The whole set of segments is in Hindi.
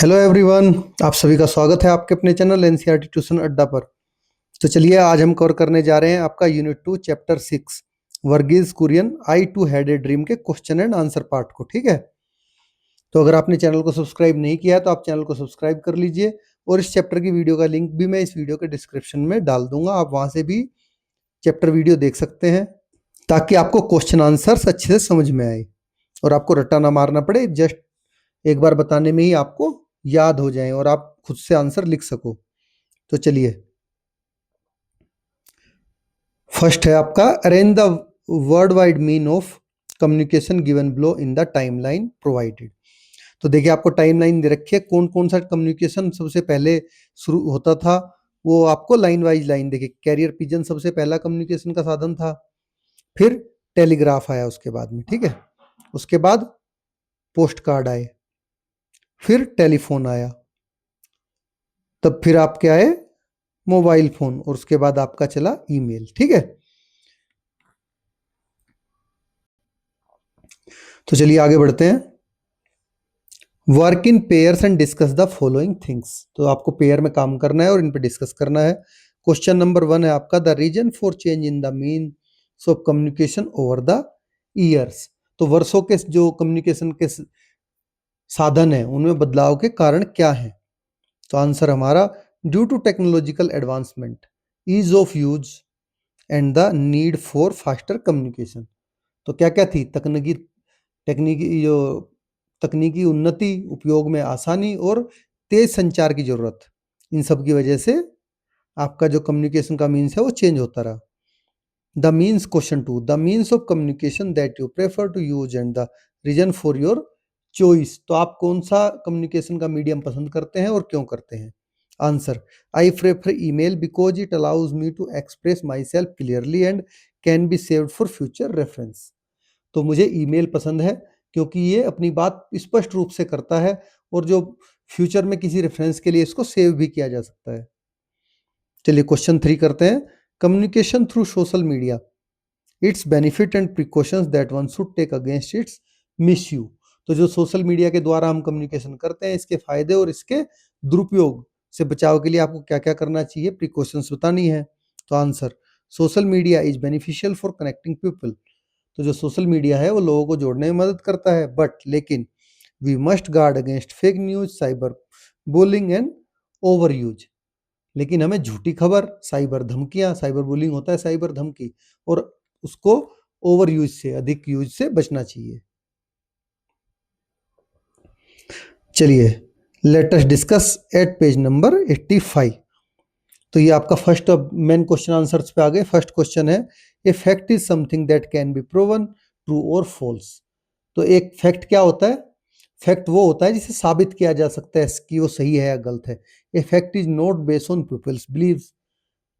हेलो एवरीवन, आप सभी का स्वागत है आपके अपने चैनल एनसीईआरटी ट्यूशन अड्डा पर। तो चलिए आज हम कवर करने जा रहे हैं आपका unit 2 chapter 6 Verghese Kurien I too had a dream के क्वेश्चन एंड आंसर पार्ट को। ठीक है, तो अगर आपने चैनल को सब्सक्राइब नहीं किया है तो आप चैनल को सब्सक्राइब कर लीजिए और इस चैप्टर की वीडियो का लिंक भी मैं इस वीडियो के डिस्क्रिप्शन में डाल दूंगा। आप वहां से भी चैप्टर वीडियो देख सकते हैं ताकि आपको क्वेश्चन आंसर्स अच्छे से समझ में आए और आपको रट्टा ना मारना पड़े। जस्ट एक बार बताने में ही आपको याद हो जाए और आप खुद से आंसर लिख सको। तो चलिए, फर्स्ट है आपका arrange the word wide mean of communication given below in the timeline provided. तो देखिए आपको टाइमलाइन दे रखी है, कौन कौन सा कम्युनिकेशन सबसे पहले शुरू होता था वो आपको लाइन वाइज लाइन देखिए। कैरियर पिजन सबसे पहला कम्युनिकेशन का साधन था, फिर टेलीग्राफ आया उसके बाद में, ठीक है। उसके बाद पोस्ट कार्ड आए, फिर टेलीफोन आया, तब फिर आपके आए मोबाइल फोन और उसके बाद आपका चला ईमेल। ठीक है, तो चलिए आगे बढ़ते हैं। Work in pairs and discuss the following things. तो आपको पेयर में काम करना है और इन पे डिस्कस करना है। क्वेश्चन नंबर 1 है आपका the reason for change in the means of communication over the years. तो वर्षों के जो कम्युनिकेशन के साधन है उनमें बदलाव के कारण क्या है। तो आंसर हमारा due to technological advancement, ease of use and the need for faster communication. तो क्या क्या थी? तकनीकी उन्नति, उपयोग में आसानी और तेज संचार की जरूरत। इन सब की वजह से आपका जो कम्युनिकेशन का मीन्स है वो चेंज होता रहा। The means, question 2, the means of communication that you prefer to use and the reason for your choice. तो आप कौन सा कम्युनिकेशन का मीडियम पसंद करते हैं और क्यों करते हैं। Answer, I prefer email because it allows me to express myself clearly and can be saved for future reference. तो मुझे ईमेल पसंद है क्योंकि ये अपनी बात स्पष्ट रूप से करता है और जो फ्यूचर में किसी रेफरेंस के लिए इसको सेव भी किया जा सकता है। चलिए क्वेश्चन 3 करते हैं। Communication through social media, its benefit and precautions that one should take against its misuse. तो जो सोशल मीडिया के द्वारा हम कम्युनिकेशन करते हैं, इसके फायदे और इसके दुरुपयोग से बचाव के लिए आपको क्या क्या करना चाहिए, प्रिकॉशंस बतानी है। तो answer, social media is beneficial for connecting people. तो जो सोशल मीडिया है वो लोगों को जोड़ने में मदद करता है, बट लेकिन we must guard against fake news, cyber bullying and overuse. लेकिन हमें झूठी खबर, साइबर धमकियां, साइबर बुलिंग होता है साइबर धमकी, और उसको ओवर यूज से, अधिक यूज से बचना चाहिए। चलिए let us discuss at page number 85। तो ये आपका फर्स्ट मेन क्वेश्चन आंसर्स पे आ गए। फर्स्ट क्वेश्चन है, a fact is something that can B proven true or false. तो एक फैक्ट क्या होता है? फैक्ट वो होता है जिसे साबित किया जा सकता है कि वो सही है या गलत है। A fact is not based on people's beliefs.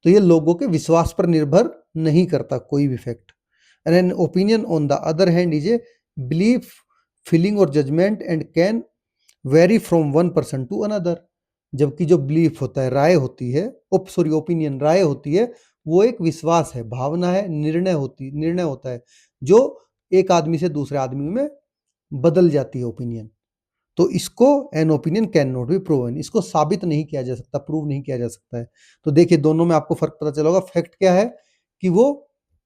तो ये लोगों के विश्वास पर निर्भर नहीं करता कोई भी fact. And an opinion on the other hand is a belief, feeling और judgement and can vary from one person to another. जबकि जो बिलीफ होता है, राय होती है, ओपिनियन राय होती है, वो एक विश्वास है, भावना है, निर्णय होता है जो एक आदमी से दूसरे आदमी में बदल जाती है ओपिनियन। तो इसको an opinion can not be proven, इसको साबित नहीं किया जा सकता, प्रूव नहीं किया जा सकता है। तो देखिए दोनों में आपको फर्क पता चला होगा। फैक्ट क्या है कि वो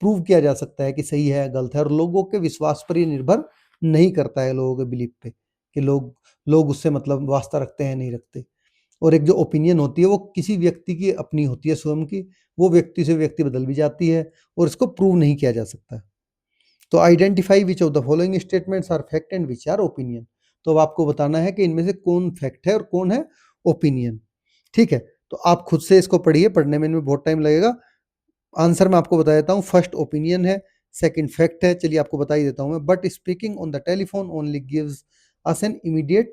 प्रूव किया जा सकता है कि सही है या गलत है, और लोगों के विश्वास पर ये निर्भर नहीं करता है, लोगों के बिलीफ पे कि लोग उससे मतलब वास्ता रखते हैं नहीं रखते। और एक जो ओपिनियन होती है वो किसी व्यक्ति की अपनी होती है, स्वयं की, वो व्यक्ति से व्यक्ति बदल भी जाती है और इसको प्रूव नहीं किया जा सकता। तो identify which of the following statements are fact and which are opinion. तो अब आपको बताना है कि इनमें से कौन फैक्ट है और कौन है ओपिनियन। ठीक है, तो आप खुद से इसको पढ़िए, पढ़ने में इनमें बहुत टाइम लगेगा। आंसर मैं आपको बता देता हूँ। फर्स्ट ओपिनियन है, सेकंड फैक्ट है। चलिए आपको बता ही देता हूँ मैं। But speaking on the telephone only gives us an immediate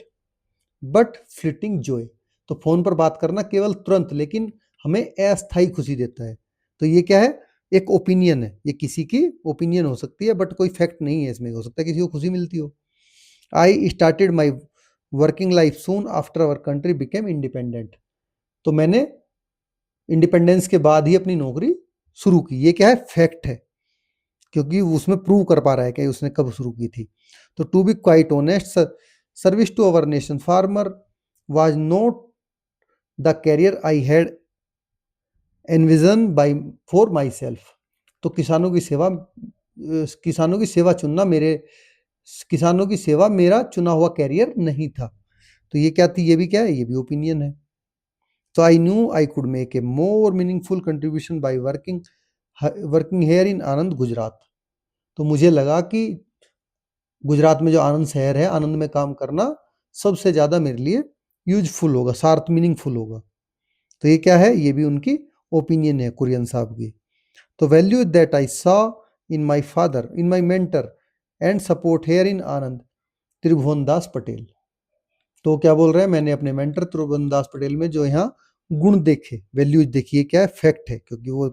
but flitting Joy. तो फोन पर बात करना केवल तुरंत लेकिन हमें अस्थायी खुशी देता है। तो ये क्या है? एक ओपिनियन है, ये किसी की ओपिनियन हो सकती है बट कोई फैक्ट नहीं है इसमें। हो सकता है किसी को खुशी मिलती हो। I started my working life soon after our country became independent. तो मैंने इंडिपेंडेंस के बाद ही अपनी नौकरी शुरू की। ये क्या है? फैक्ट है, क्योंकि उसमें प्रूव कर पा रहा है कि उसने कब शुरू की थी। तो to be quite honest, service to our nation farmer was not the career I had envisioned by for myself. तो किसानों की सेवा चुनना किसानों की सेवा मेरा चुना हुआ कैरियर नहीं था। तो ये क्या थी, ये भी क्या है, ये भी ओपिनियन है। तो I knew I could make a more meaningful contribution by working here in Anand Gujarat. तो मुझे लगा कि गुजरात में जो आनंद शहर है, आनंद में काम करना सबसे ज्यादा मेरे लिए यूजफुल होगा, सार्थ मीनिंगफुल होगा। तो ये क्या है, ये भी उनकी ओपिनियन है कुरियन साहब की। तो value that I saw in my father, in my mentor and support here in Anand, Tribhuvan Das Patel. तो क्या बोल रहे हैं, मैंने अपने मेंटर त्रिभुवन दास पटेल में जो यहाँ गुण देखे, वैल्यूज देखिए, क्या है, फैक्ट है, क्योंकि वो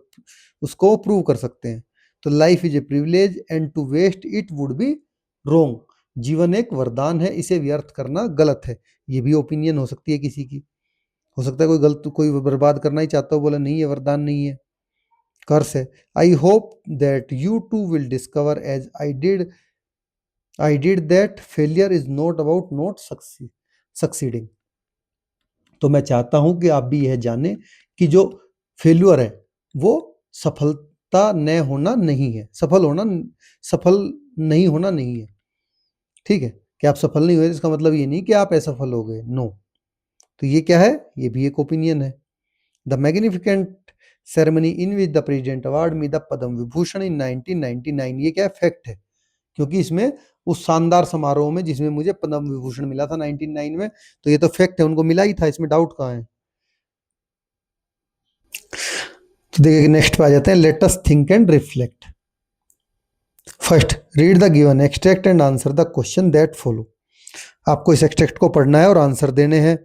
उसको प्रूव कर सकते हैं। तो life is a privilege and to waste it would be wrong. जीवन एक वरदान है, इसे व्यर्थ करना गलत है। ये भी ओपिनियन हो सकती है किसी की। हो सकता है कोई बर्बाद करना ही चाहता हो, बोला नहीं ये वरदान नहीं है, कर्स है। I hope that you too will discover as I did that failure is not about not succeeding. तो मैं चाहता हूं कि आप भी यह जाने कि जो फेल्यूर है वो सफलता न होना नहीं है, सफल नहीं होना नहीं है। ठीक है, कि आप सफल नहीं हुए इसका मतलब ये नहीं कि आप असफल हो गए, नो। तो ये क्या है, ये भी एक ओपिनियन है। The magnificent ceremony in which the president award me the Padma Vibhushan in 1999, ये क्या है, फैक्ट है। क्योंकि इसमें उस शानदार समारोह में जिसमें मुझे पद्म विभूषण मिला था 1999 में, तो ये तो फैक्ट है, उनको मिला ही था, इसमें डाउट कहाँ है। तो देखिए नेक्स्ट पे आ जाते हैं, let us think and reflect. First, read the given extract and answer the question that follow. आपको इस एक्सट्रैक्ट को पढ़ना है और आंसर देने हैं।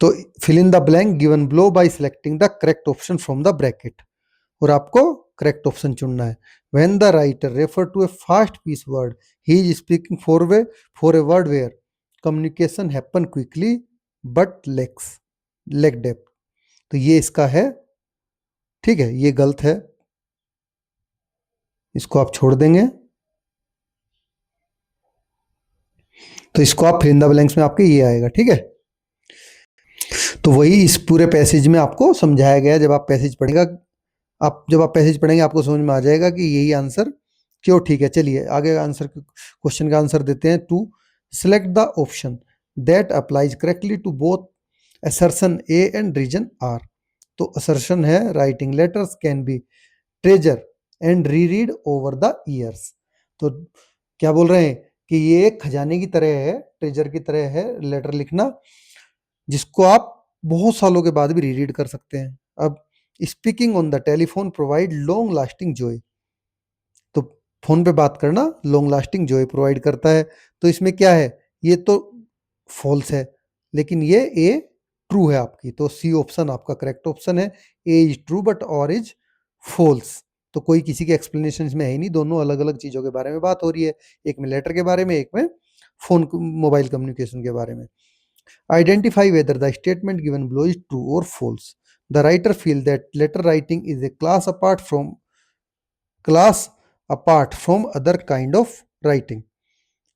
तो fill in the blank given below by selecting the correct option from the bracket, और आपको करेक्ट ऑप्शन चुनना है। When the writer refer to a fast pace world, he is speaking for a world where communication happen quickly but lack depth. तो ये इसका है, ठीक है, ये गलत है, इसको आप छोड़ देंगे। तो इसको आप फिल इन द ब्लैंक्स में आपके ये आएगा, ठीक है। तो वही इस पूरे पैसेज में आपको समझाया गया। जब आप पैसेज पढ़ेंगे आपको समझ में आ जाएगा कि यही आंसर क्यों ठीक है। चलिए आगे आंसर क्वेश्चन का आंसर देते हैं। To select the option that applies correctly to both assertion A and reason R. तो असर्शन है writing letters can be treasure and reread over the years. तो क्या बोल रहे हैं कि ये एक खजाने की तरह है, ट्रेजर की तरह है लेटर लिखना, जिसको आप बहुत सालों के बाद भी रीरीड कर सकते हैं। अब speaking on the telephone provide long lasting Joy. तो फोन पे बात करना लॉन्ग लास्टिंग जॉय प्रोवाइड करता है। तो इसमें क्या है, ये तो फॉल्स है, लेकिन ये ए ट्रू है आपकी। तो सी ऑप्शन आपका करेक्ट ऑप्शन है। ए इज ट्रू बट और इज फॉल्स। तो कोई किसी के एक्सप्लेनेशन इसमें है ही नहीं, दोनों अलग अलग चीजों के बारे में बात हो रही है, एक में लेटर के बारे में, एक में फोन मोबाइल कम्युनिकेशन के बारे में। Identify whether the statement given below is true or false. The writer feels that letter writing is a class apart from other kind of writing.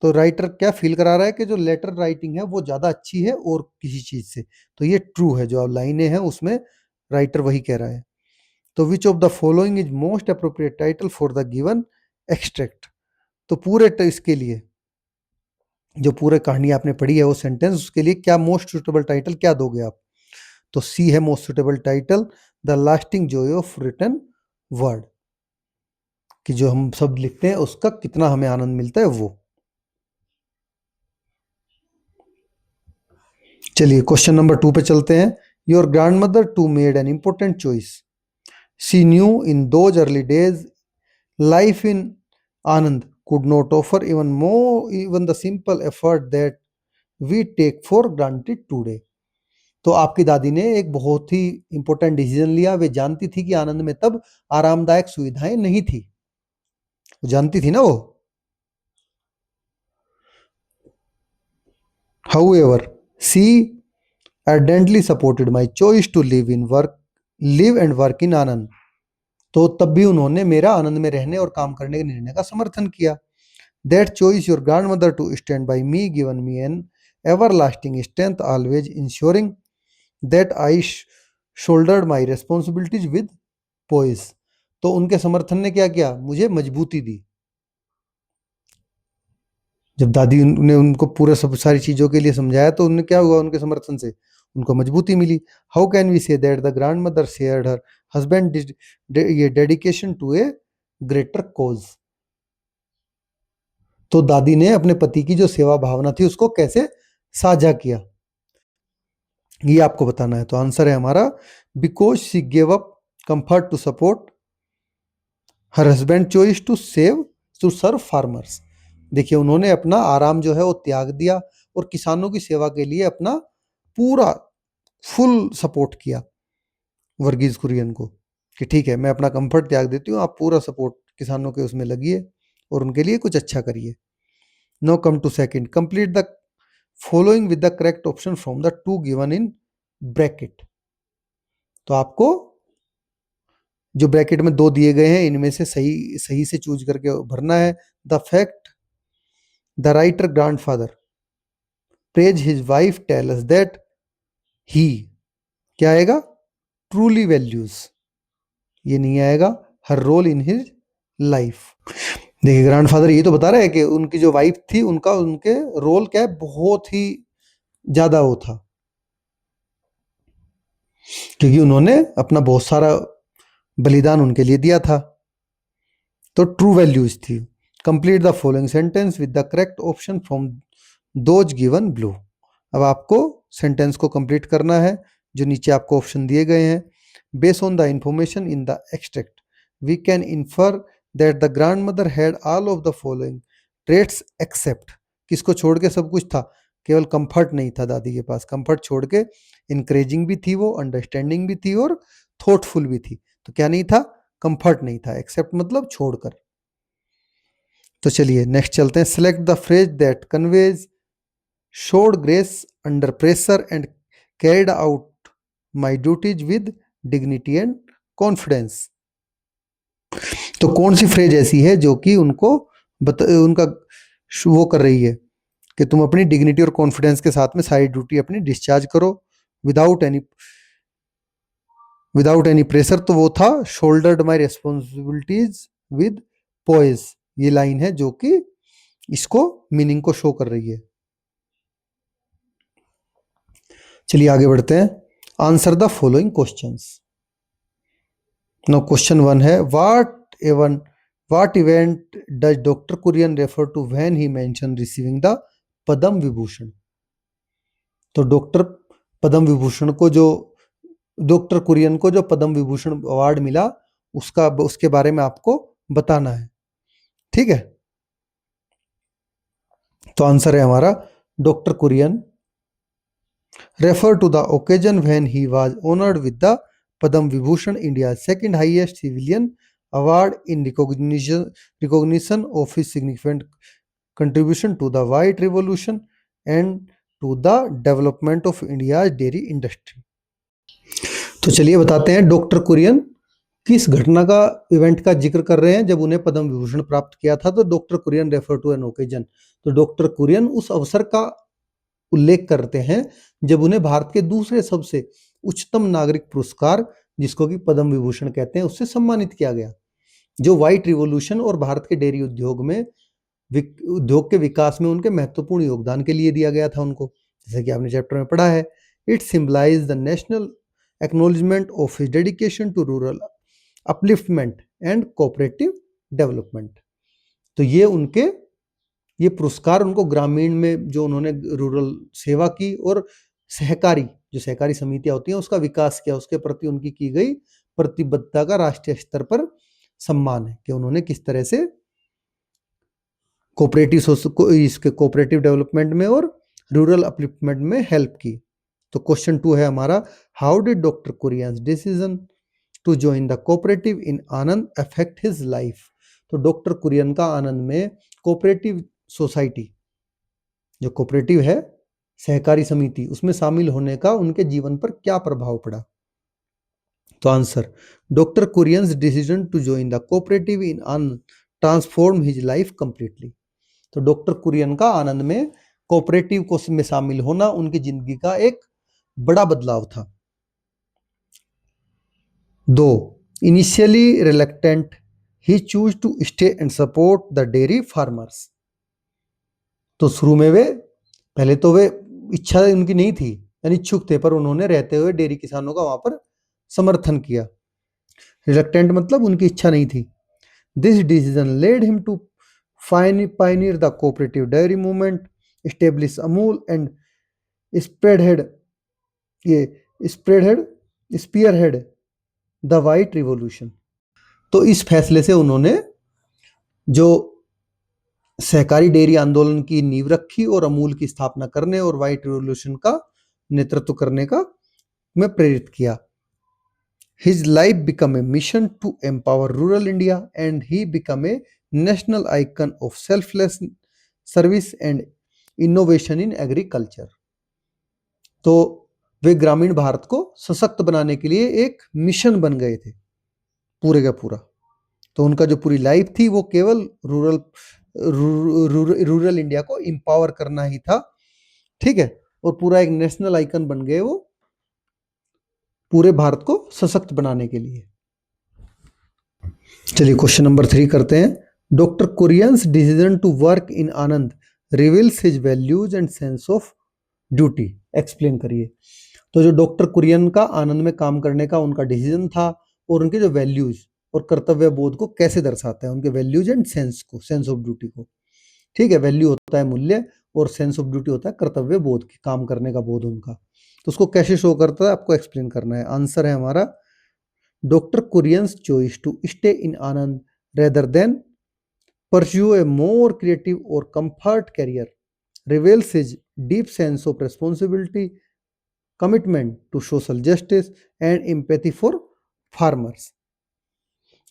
तो राइटर क्या फील करा रहा है कि जो लेटर राइटिंग है वो ज्यादा अच्छी है और किसी चीज से। तो ये ट्रू है, जो लाइनें हैं उसमें राइटर वही कह रहा है। तो विच of the following is most appropriate title for the given extract. तो पूरे इसके लिए जो पूरे कहानी आपने पढ़ी है वो सेंटेंस, उसके लिए क्या मोस्ट सुटेबल टाइटल क्या दोगे आप। तो सी है most suitable title, the lasting joy of written word, कि जो हम सब लिखते हैं उसका कितना हमें आनंद मिलता है वो। चलिए क्वेश्चन नंबर 2 पे चलते हैं। Your grandmother too made an important choice, she knew in those early days life in Anand could not offer even the simple effort that we take for granted today. तो आपकी दादी ने एक बहुत ही इंपॉर्टेंट डिसीजन लिया। वे जानती थी कि आनंद में तब आरामदायक सुविधाएं नहीं थी, वो जानती थी ना वो। However, she ardently supported my choice to live and work in आनंद। तो तब भी उन्होंने मेरा आनंद में रहने और काम करने के निर्णय का समर्थन किया। That choice your grandmother to stand by me given me an everlasting strength, always ensuring that I shouldered my responsibilities with poise. तो उनके समर्थन ने क्या किया, मुझे मजबूती दी। जब दादी ने उनको पूरे सब सारी चीजों के लिए समझाया तो उन्हें क्या हुआ, उनके समर्थन से उनको मजबूती मिली। How can we say that the grandmother shared her husband ये dedication to a greater cause. तो दादी ने अपने पति की जो सेवा भावना थी उसको कैसे साझा किया, ये आपको बताना है। तो आंसर है हमारा because she gave up comfort to support her husband choice to serve farmers. देखिए उन्होंने अपना आराम जो है वो त्याग दिया और किसानों की सेवा के लिए अपना पूरा फुल सपोर्ट किया वर्गीज कुरियन को कि ठीक है मैं अपना कंफर्ट त्याग देती हूँ, आप पूरा सपोर्ट किसानों के उसमें लगिए और उनके लिए कुछ अच्छा करिए। Now come to second, complete the following with the correct option from the two given in bracket. तो आपको जो ब्रैकेट में दो दिए गए हैं इनमें से सही से चूज करके भरना है। The fact the writer grandfather praise his wife tell us that he, क्या आएगा, ट्रूली वैल्यूज, ये नहीं आएगा, her role in his life. देखिए ग्रैंडफादर ये तो बता रहे हैं कि उनकी जो वाइफ थी उनके रोल क्या है, बहुत ही ज्यादा वो था क्योंकि उन्होंने अपना बहुत सारा बलिदान उनके लिए दिया था। तो ट्रू वैल्यूज थी। Complete the following sentence with the correct option from those given blue. अब आपको सेंटेंस को कंप्लीट करना है जो नीचे आपको ऑप्शन दिए गए हैं। Based on the information in the extract we can infer that the grandmother had all of the following traits except, किसको छोड़ के सब कुछ था, केवल कंफर्ट नहीं था दादी के पास, कंफर्ट छोड़ के इंकरेजिंग भी थी वो, अंडरस्टैंडिंग भी थी और थॉटफुल भी थी। तो क्या नहीं था, कंफर्ट नहीं था, एक्सेप्ट मतलब छोड़कर। तो चलिए नेक्स्ट चलते हैं। Select the phrase that conveys showed grace under pressure and carried out my duties with dignity and confidence. तो कौन सी फ्रेज ऐसी है जो कि उनको उनका वो कर रही है कि तुम अपनी डिग्निटी और कॉन्फिडेंस के साथ में सारी ड्यूटी अपनी डिस्चार्ज करो विदाउट एनी प्रेशर। तो वो था shouldered my responsibilities with poise. ये लाइन है जो कि इसको मीनिंग को शो कर रही है। चलिए आगे बढ़ते हैं। Answer the following questions. Now question 1 है what event does doctor Kurien refer to when he mention receiving the Padma Vibhushan. तो डॉक्टर कुरियन को जो पद्म विभूषण अवार्ड मिला उसके बारे में आपको बताना है, ठीक है। तो आंसर है हमारा doctor Kurien refer to the occasion when he was honoured with the Padma Vibhushan, India second highest civilian award in recognition of his significant contribution to the white revolution and to the development of India dairy industry. तो चलिए बताते हैं डॉक्टर कुरियन किस घटना का इवेंट का जिक्र कर रहे हैं जब उन्हें पद्म विभूषण प्राप्त किया था। तो doctor Kurien refer to an occasion. तो डॉक्टर कुरियन उस अवसर का उल्लेख करते हैं जब उन्हें भारत के दूसरे सबसे उच्चतम नागरिक पुरस्कार जिसको कि पद्म विभूषण कहते हैं उससे सम्मानित किया गया, जो व्हाइट रिवॉल्यूशन और भारत के डेयरी उद्योग के विकास में उनके महत्वपूर्ण योगदान के लिए दिया गया था उनको, जैसे कि आपने चैप्टर में पढ़ा है। It symbolise the national acknowledgement of his dedication to rural upliftment and cooperative development. तो ये पुरस्कार उनको ग्रामीण में जो उन्होंने रूरल सेवा की और सहकारी समितियां होती हैं उसका विकास किया, उसके प्रति उनकी की गई प्रतिबद्धता का राष्ट्रीय स्तर पर सम्मान है कि उन्होंने किस तरह से कोऑपरेटिव डेवलपमेंट में और रूरल अपलिफ्टमेंट में हेल्प की। तो क्वेश्चन 2 है हमारा, how did doctor Kurien's decision to join the cooperative in Anand affect his life. तो डॉक्टर कुरियन का आनंद में कोऑपरेटिव सोसाइटी, जो कोऑपरेटिव है सहकारी समिति, उसमें शामिल होने का उनके जीवन पर क्या प्रभाव पड़ा। तो answer, doctor Kurien's decision to join the cooperative in Anand transform his life completely. तो डॉक्टर कुरियन का आनंद में कोऑपरेटिव को में शामिल होना उनकी जिंदगी का एक बड़ा बदलाव था। 2. Initially reluctant, he chose to stay and support the dairy farmers. तो शुरू में वे पहले तो वे इच्छा उनकी नहीं थी, अनिच्छुक थे, पर उन्होंने रहते हुए डेयरी किसानों का वहां पर समर्थन किया। रिलक्टेंट मतलब उनकी इच्छा नहीं थी। This decision led him to pioneer the cooperative dairy movement, establish Amul and spearhead the white revolution। तो इस फैसले से उन्होंने जो सहकारी डेयरी आंदोलन की नींव रखी और अमूल की स्थापना करने और व्हाइट रिवॉल्यूशन का नेतृत्व करने का में प्रेरित किया। His life became a mission to empower rural India and he became a national icon of selfless service and innovation in agriculture। तो वे ग्रामीण भारत को सशक्त बनाने के लिए एक मिशन बन गए थे पूरे का पूरा। तो उनका जो पूरी लाइफ थी वो केवल रूरल इंडिया को इंपावर करना ही था, ठीक है, और पूरा एक नेशनल आइकन बन गए वो पूरे भारत को सशक्त बनाने के लिए। चलिए क्वेश्चन नंबर 3 करते हैं। Doctor Kurien's decision to work in Anand reveals his values and sense of duty. Explain करिए। तो जो डॉक्टर कुरियन का आनंद में काम करने का उनका डिसीजन था और उनके जो वैल्यूज और कर्तव्य बोध को कैसे दर्शाता है, उनके वैल्यूज एंड सेंस को, सेंस ऑफ ड्यूटी को, ठीक है। वैल्यू होता है मूल्य और सेंस ऑफ ड्यूटी होता है कर्तव्य बोध की, काम करने का बोध उनका। तो उसको कैसे शो करता है आपको एक्सप्लेन करना है। आंसर है हमारा doctor Kurien's choice to stay in Anand rather than pursue a more creative or comfort career reveals his deep sense of responsibility, commitment to social justice and empathy for farmers।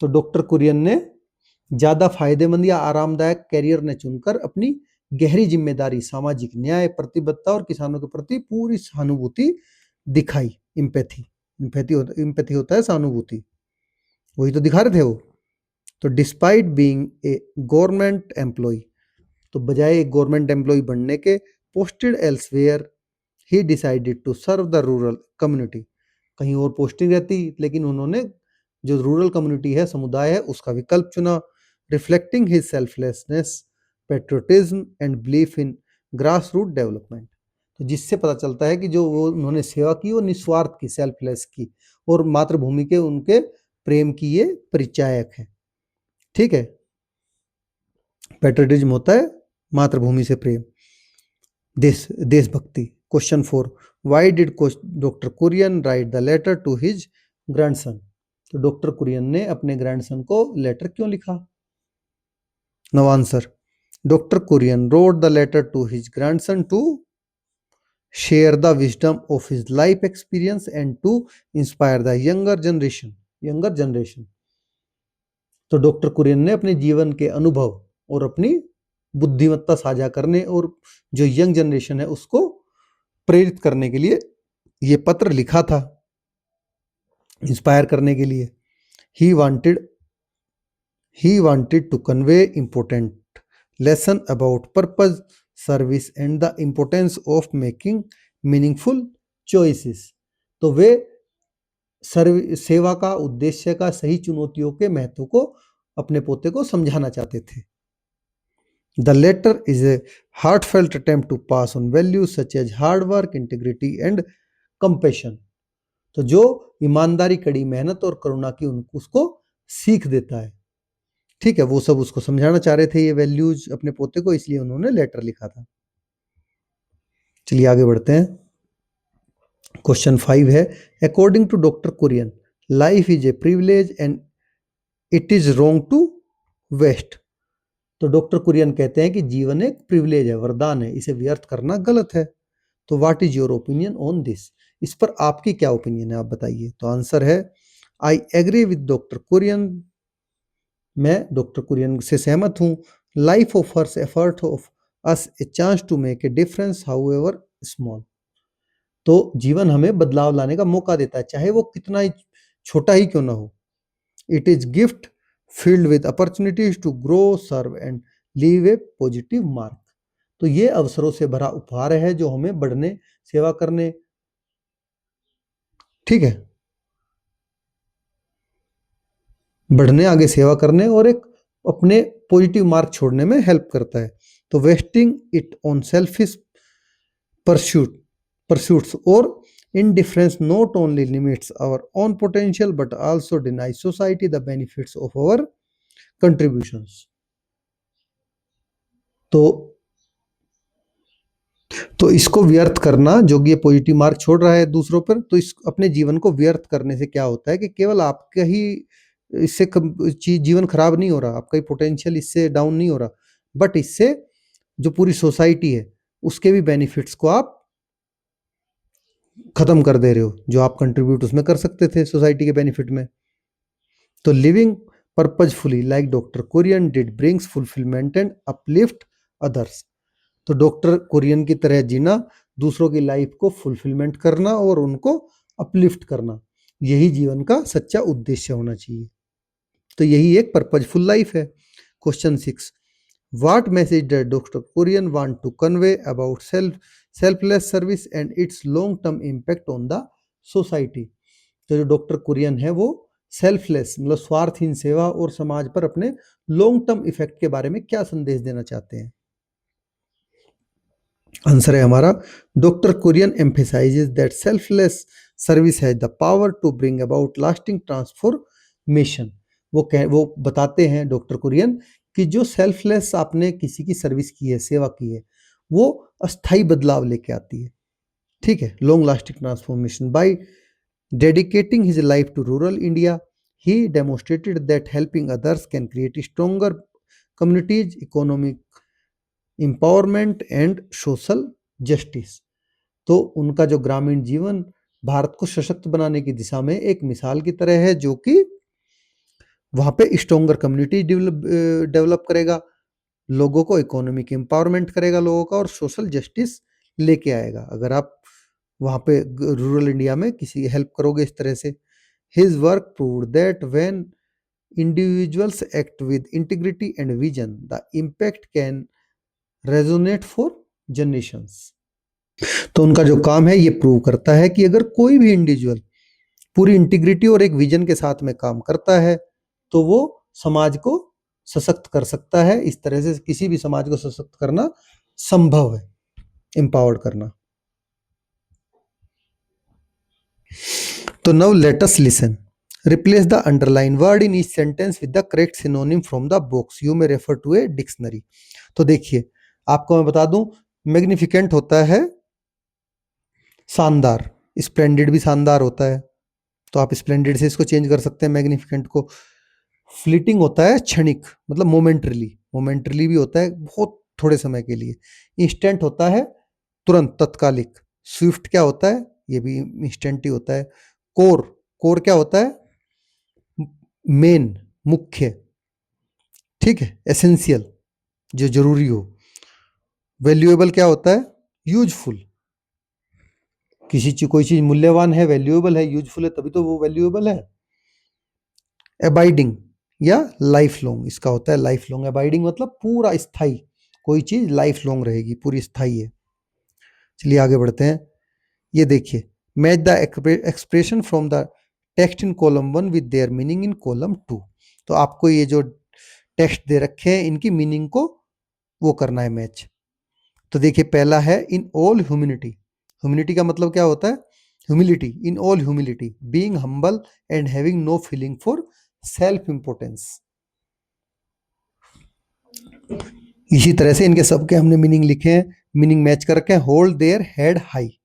तो डॉक्टर कुरियन ने ज्यादा फायदेमंद या आरामदायक कैरियर ने चुनकर अपनी गहरी जिम्मेदारी, सामाजिक न्याय, प्रतिबद्धता और किसानों के प्रति पूरी सहानुभूति दिखाई। इंपैथी होता है सहानुभूति, वही तो दिखा रहे थे वो। तो despite being a government employee, तो बजाय एक गवर्नमेंट एम्प्लॉय बनने के, posted elsewhere he decided to serve the rural community, कहीं और पोस्टिंग रहती लेकिन उन्होंने जो रूरल कम्युनिटी है, समुदाय है, उसका विकल्प चुना। Reflecting his selflessness, patriotism and belief in grass root development. तो जिससे पता चलता है कि जो वो उन्होंने सेवा की वो निस्वार्थ की, सेल्फलेस की, और मातृभूमि के उनके प्रेम की ये परिचायक है, ठीक है। पेट्रियोटिज्म होता है मातृभूमि से प्रेम, देशभक्ति। Question 4, why did doctor Kurien write the letter to his grandson. तो डॉक्टर कुरियन ने अपने ग्रैंडसन को लेटर क्यों लिखा। Now answer, doctor Kurien wrote the letter to his grandson to share the wisdom of his life experience and to inspire the younger generation. तो डॉक्टर कुरियन ने अपने जीवन के अनुभव और अपनी बुद्धिमत्ता साझा करने और जो यंग जनरेशन है उसको प्रेरित करने के लिए ये पत्र लिखा था, इंस्पायर करने के लिए। He wanted to convey important lesson about purpose, service and the importance of making meaningful choices. तो वे सेवा का, उद्देश्य का, सही चुनौतियों के महत्व को अपने पोते को समझाना चाहते थे। The letter is a heartfelt attempt to pass on values such as hard work, integrity and compassion। तो जो ईमानदारी, कड़ी मेहनत और करुणा की उसको सीख देता है, ठीक है, वो सब उसको समझाना चाह रहे थे ये वैल्यूज अपने पोते को, इसलिए उन्होंने लेटर लिखा था। चलिए आगे बढ़ते हैं। क्वेश्चन 5 है, according to doctor Kurien life is a privilege and it is wrong to waste. तो डॉक्टर कुरियन कहते हैं कि जीवन एक प्रिविलेज है, वरदान है, इसे व्यर्थ करना गलत है। तो what is your opinion on this, इस पर आपकी क्या ओपिनियन है, आप बताइए। तो आंसर है I agree with doctor Kurien, मैं डॉक्टर कुरियन से सहमत हूँ। Life offers effort of us a chance to make a difference however small. तो जीवन हमें बदलाव लाने का मौका देता है, चाहे वो कितना ही छोटा ही क्यों ना हो। It is gift filled with opportunities to grow, serve and leave a positive mark। तो ये अवसरों से भरा उपहार है जो हमें बढ़ने, सेवा करने, ठीक है, बढ़ने, आगे सेवा करने और एक अपने पॉजिटिव मार्क छोड़ने में हेल्प करता है। तो wasting it on selfish pursuits और indifference not only limits our own potential but also denies society the benefits of our contributions। तो इसको व्यर्थ करना, जो कि ये पॉजिटिव मार्क छोड़ रहा है दूसरों पर, तो इस अपने जीवन को व्यर्थ करने से क्या होता है कि केवल आपका ही इससे जीवन खराब नहीं हो रहा, आपका ही पोटेंशियल इससे डाउन नहीं हो रहा, बट इससे जो पूरी सोसाइटी है उसके भी बेनिफिट्स को आप खत्म कर दे रहे हो, जो आप कंट्रीब्यूट उसमें कर सकते थे सोसाइटी के बेनिफिट में। तो living purposefully like doctor Kurien did brings fulfilment and uplift others. तो डॉक्टर कुरियन की तरह जीना, दूसरों की लाइफ को फुलफिलमेंट करना और उनको अपलिफ्ट करना, यही जीवन का सच्चा उद्देश्य होना चाहिए। तो यही एक पर्पजफुल लाइफ है। Question 6, what message does doctor Kurien want to convey about selfless service and its long term impact on the society. तो जो डॉक्टर कुरियन है वो सेल्फलेस मतलब स्वार्थहीन सेवा और समाज पर अपने लॉन्ग टर्म इफेक्ट के बारे में क्या संदेश देना चाहते हैं। आंसर है हमारा, doctor Kurien emphasises that selfless service has the power to bring about lasting transformation. वो बताते हैं डॉक्टर कुरियन कि जो सेल्फलेस आपने किसी की सर्विस की है, सेवा की है, वो अस्थाई बदलाव लेके आती है, ठीक है, long lasting transformation. By dedicating his life to rural India he demonstrated that helping others can create stronger communities, economic empowerment and social justice। तो उनका जो ग्रामीण जीवन भारत को सशक्त बनाने की दिशा में एक मिसाल की तरह है, जो कि वहां पे स्ट्रोंगर कम्युनिटी डेवलप करेगा, लोगों को इकोनॉमिक एम्पावरमेंट करेगा लोगों का, और सोशल जस्टिस लेके आएगा अगर आप वहां पे रूरल इंडिया में किसी हेल्प करोगे इस तरह से। His work proved that when individuals act with integrity and vision, the impact can resonate for generations। तो उनका जो काम है ये प्रूव करता है कि अगर कोई भी इंडिविजुअल पूरी इंटीग्रिटी और एक विजन के साथ में काम करता है तो वो समाज को सशक्त कर सकता है। इस तरह से किसी भी समाज को सशक्त करना संभव है, एम्पावर्ड करना। तो now let us listen, replace the underlined word in each sentence with the correct synonym from the box, you may refer to a dictionary। तो देखिए आपको मैं बता दूं, मैग्निफिकेंट होता है शानदार, स्प्लेंडेड भी शानदार होता है, तो आप स्प्लेंडेड से इसको चेंज कर सकते हैं मैग्निफिकेंट को। फ्लीटिंग होता है क्षणिक, मतलब मोमेंटरली भी होता है बहुत थोड़े समय के लिए। इंस्टेंट होता है तुरंत, तत्कालिक। स्विफ्ट क्या होता है, ये भी इंस्टेंट ही होता है। कोर क्या होता है, मेन, मुख्य, ठीक है, एसेंशियल, जो जरूरी हो। वैल्यूएबल क्या होता है, यूजफुल, कोई चीज मूल्यवान है, वैल्यूएबल है, यूजफुल है, तभी तो वो वैल्यूएबल है। अबाइडिंग या लाइफ लॉन्ग, इसका होता है लाइफ लॉन्ग। अबाइडिंग मतलब पूरा स्थायी, कोई चीज लाइफ लॉन्ग रहेगी, पूरी स्थायी है। चलिए आगे बढ़ते हैं। ये देखिए, match the expression from the text in column 1 with their meaning in column 2। तो आपको ये जो टेक्स्ट दे रखे हैं इनकी मीनिंग को वो करना है मैच। तो देखिए पहला है इन ऑल ह्यूमिलिटी। ह्यूमिलिटी का मतलब क्या होता है, humility, in all humility, being humble and having no feeling for self importance. इसी तरह से इनके सबके हमने मीनिंग लिखे हैं, मीनिंग मैच करके। होल्ड देयर हेड हाई,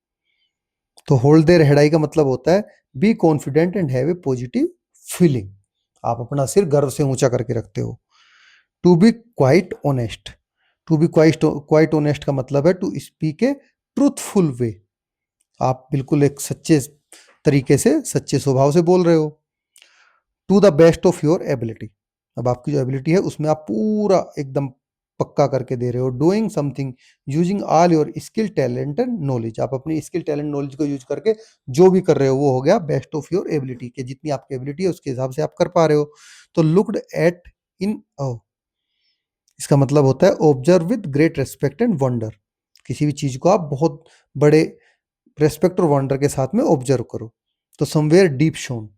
तो होल्ड देयर हेड हाई का मतलब होता है be confident and have a positive feeling, आप अपना सिर गर्व से ऊंचा करके रखते हो। To be quite honest, to be quite honest का मतलब है टू स्पीक ए ट्रूथफुल वे, आप बिल्कुल एक सच्चे तरीके से, सच्चे स्वभाव से बोल रहे हो। To the best of your ability, अब आपकी जो एबिलिटी है उसमें आप पूरा एकदम पक्का करके दे रहे हो। Doing something using all your skill talent and knowledge, आप अपनी स्किल टैलेंट नॉलेज को यूज करके जो भी कर रहे हो वो हो गया बेस्ट ऑफ योर एबिलिटी, के जितनी आपकी एबिलिटी है उसके हिसाब से आप कर पा रहे हो। तो लुक्ड एट इन इसका मतलब होता है observe with great respect and wonder. किसी भी चीज को आप बहुत बड़े रेस्पेक्ट और वंडर के साथ में ऑब्जर्व करो। तो somewhere deep shown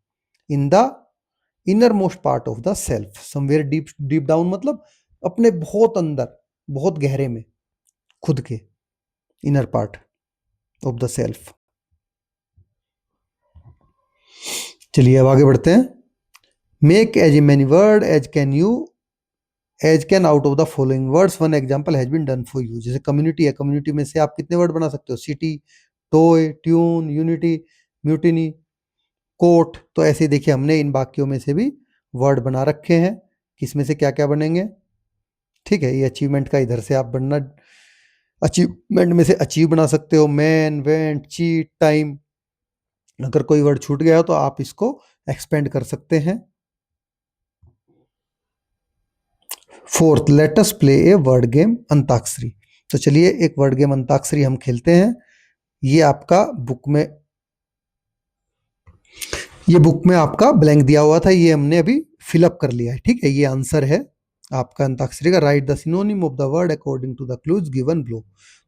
in the innermost part of the self. Somewhere deep deep down मतलब अपने बहुत अंदर, बहुत गहरे में, खुद के inner part of the self. चलिए अब आगे बढ़ते हैं। Make as a many word as can you as can out of the following words one example has been done for you. जैसे कम्युनिटी है, कम्युनिटी में से आप कितने वर्ड बना सकते हो? City, toy, tune, unity, mutiny, coat. तो ऐसे ही देखिए हमने इन वाक्यों में से भी वर्ड बना रखे हैं, किसमें से क्या क्या बनेंगे। ठीक है, ये अचीवमेंट का इधर से आप बनना, अचीवमेंट में से अचीव बना सकते हो, मैन, वेंट, चीट, टाइम। अगर कोई वर्ड छूट गया हो तो आप इसको एक्सपेंड कर सकते हैं। Fourth, let us play a word game antakshari. तो चलिए एक वर्ड गेम अंताक्षरी हम खेलते हैं। ये आपका बुक में आपका ब्लैंक दिया हुआ था, ये हमने अभी फिलअप कर लिया है। ठीक है, ये आंसर है आपका अंताक्षरी का। Write the synonym of the word according to the clues given below.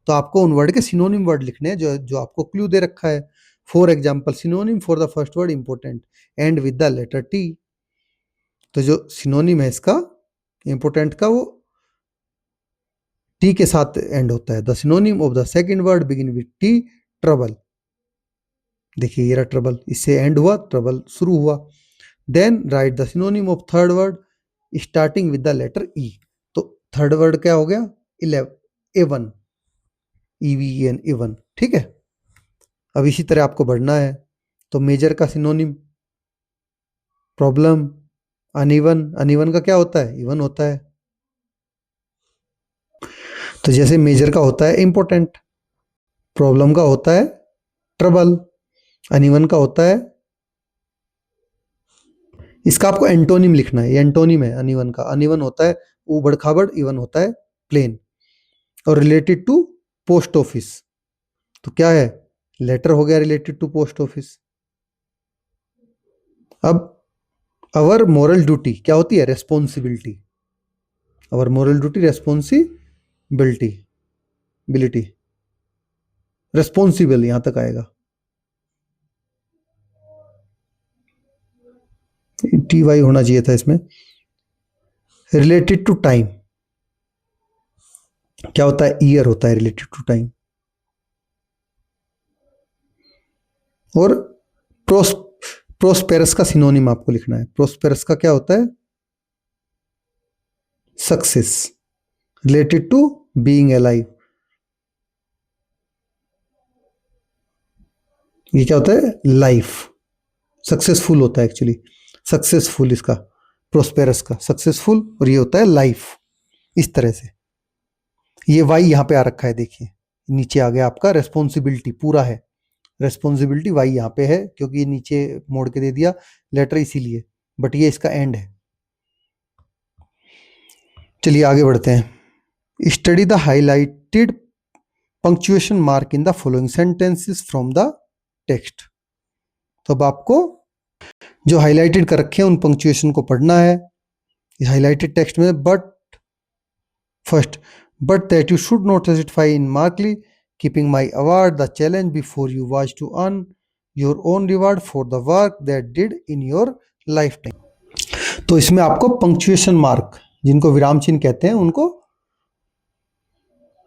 तो आपको उन वर्ड के सिनोनिम वर्ड लिखने हैं जो जो आपको क्लू दे रखा है। For example, synonym for the first word important and with the letter T. तो जो सिनोनिम है इसका इंपोर्टेंट का, वो टी के साथ एंड होता है। The synonym of the second word begin with T, trouble. देखिए ये रहा ट्रबल, इससे एंड हुआ, ट्रबल शुरू हुआ। Then write the synonym of third word starting with the letter E. तो थर्ड वर्ड क्या हो गया? Even, EVEN, even. ठीक है, अब इसी तरह आपको बढ़ना है। तो मेजर का सिनोनिम प्रॉब्लम, अनइवन। अनइवन का क्या होता है? इवन होता है। तो जैसे मेजर का होता है इंपॉर्टेंट, प्रॉब्लम का होता है ट्रबल, अनइवन का होता है, इसका आपको एंटोनिम लिखना है। ये एंटोनिम है अनइवन का। अनइवन होता है ऊबड़ खाबड़, इवन होता है प्लेन। और रिलेटेड टू पोस्ट ऑफिस, तो क्या है? लेटर हो गया रिलेटेड टू पोस्ट ऑफिस। अब अवर मोरल ड्यूटी क्या होती है? रेस्पॉन्सिबिलिटी। अवर मोरल ड्यूटी रेस्पॉन्सिबिलिटी, बिलिटी, रेस्पॉन्सिबल यहां तक आएगा। TY होना चाहिए था इसमें। रिलेटेड टू टाइम क्या होता है? ईयर होता है रिलेटेड टू टाइम। और प्रोस्पेरस का सिनोनिम आपको लिखना है। प्रोस्पेरस का क्या होता है? Success, related to being alive. ये क्या होता है? लाइफ, सक्सेसफुल होता है एक्चुअली। सक्सेसफुल इसका, प्रोस्पेरस का सक्सेसफुल, और ये होता है लाइफ। इस तरह से ये वाई यहां पे आ रखा है, देखिए नीचे आ गया आपका रेस्पॉन्सिबिलिटी, पूरा है रेस्पॉन्सिबिलिटी। वाई यहाँ पे है क्योंकि ये नीचे मोड़ के दे दिया लेटर इसीलिए, बट ये इसका एंड है। चलिए आगे बढ़ते हैं। Study the highlighted punctuation mark in the following sentences from the text. तो अब आपको जो हाईलाइटेड कर रखे हैं उन पंक्चुएशन को पढ़ना है। हाईलाइटेड टेक्स्ट में but first, but that you should not hesitate in markedly keeping my award. The challenge before you was to earn your own reward for the work that did in your lifetime. तो इसमें आपको पंक्चुएशन मार्क, जिनको विराम चिन्ह कहते हैं, उनको